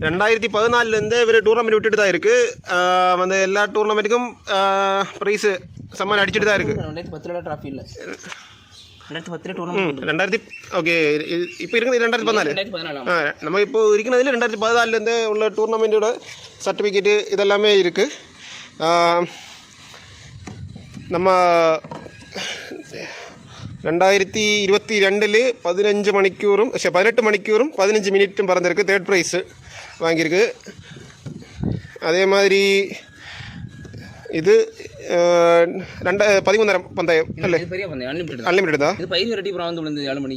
2014 இவர் டூர்னமெண்ட் விட்டுட்டு தான் இருக்குது. வந்து எல்லா டூர்னமெண்ட்டுக்கும் ப்ரைஸு சம்மன் அடிச்சுட்டு தான் இருக்குது. 2010 ட்ராஃபி இல்லை, 2010 டூர்னமெண்ட். ஓகே, இப்போ இருக்கிறது 2014. நம்ம இப்போ இருக்கிறதுல 2014 உள்ள டூர்னமெண்ட்டோட சர்டிஃபிகேட்டு இதெல்லாமே இருக்குது. நம்ம 2022 18 மணிக்கூறும் 15 மினிட்டும் பறந்துருக்கு. 3rd ப்ரைஸு வாங்கியிருக்கு. அதே மாதிரி இது 13,000 பந்தயம் இல்லை, அன்லிமிட்டட் தான்.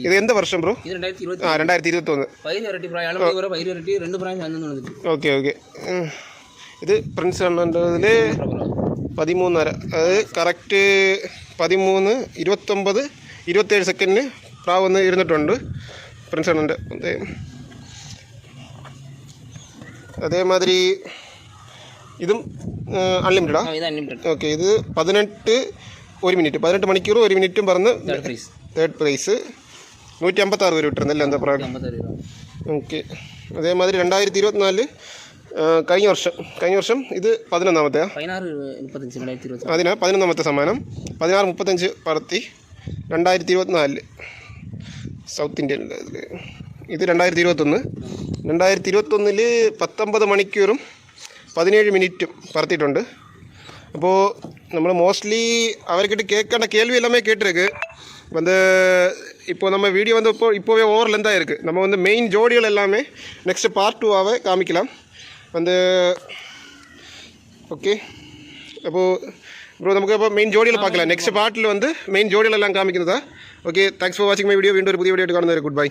இது எந்த வருஷம் ப்ரோ? 2021. Okay okay. இது பிரின்ஸ் அண்ணன்றதுல 13,000, அது கറക്റ്റ് 13, 29, 27 സെക്കൻഡിന് പ്രാവ് വന്ന് ഇരുന്നിട്ടുണ്ട് പ്രിൻസ് അണ്ണൻ്റെ. അതേമാതിരി ഇതും അൺലിമിറ്റഡാ? ഓക്കെ. ഇത് 18 മണിക്കൂർ 1 മിനിറ്റും പറഞ്ഞ് 3rd പ്രൈസ് 156 രൂപ വിട്ടിരുന്നല്ലേ എന്താ പ്രായം? ഓക്കെ. അതേമാതിരി 2024 കഴിഞ്ഞ വർഷം ഇത് 11ാമത്തെ, അതിനാ 11ാമത്തെ സമ്മാനം. 16:35 പറത്തി 2024 സൗത്ത് ഇന്ത്യൻ്റെ ഇതിൽ. ഇത് 2021. 2021 19 മണിക്കൂറും 17 മിനിറ്റും പറത്തിയിട്ടുണ്ട്. അപ്പോൾ നമ്മൾ മോസ്റ്റ്ലി അവർക്കിട്ട് கேட்கേണ്ട கேள்வி எல்லாமே கேட்டிருக்கு. வந்து இப்போ நம்ம வீடியோ வந்து இப்போவே ஓவர் லென்த்தாக இருக்குது. நம்ம வந்து மெயின் ஜோடிகள் எல்லாமே நெக்ஸ்ட் பார்ட் 2ஆகவே காமிக்கலாம் வந்து. ஓகே, അപ്പോൾ ബ്രോ നമുക്കപ്പോൾ മെയിൻ ജോഡികൾ பார்க்கலாம். നെക്സ്റ്റ് പാർട്ടിൽ வந்து മെയിൻ ജോഡികളെല്ലാം കാമിക്കുന്നതാ. Okay, thanks for watching my video. വീണ്ടും ഒരു പുതിയ വീഡിയോ ആയിട്ട് കാണുന്നവരെ ഗുഡ് ബൈ.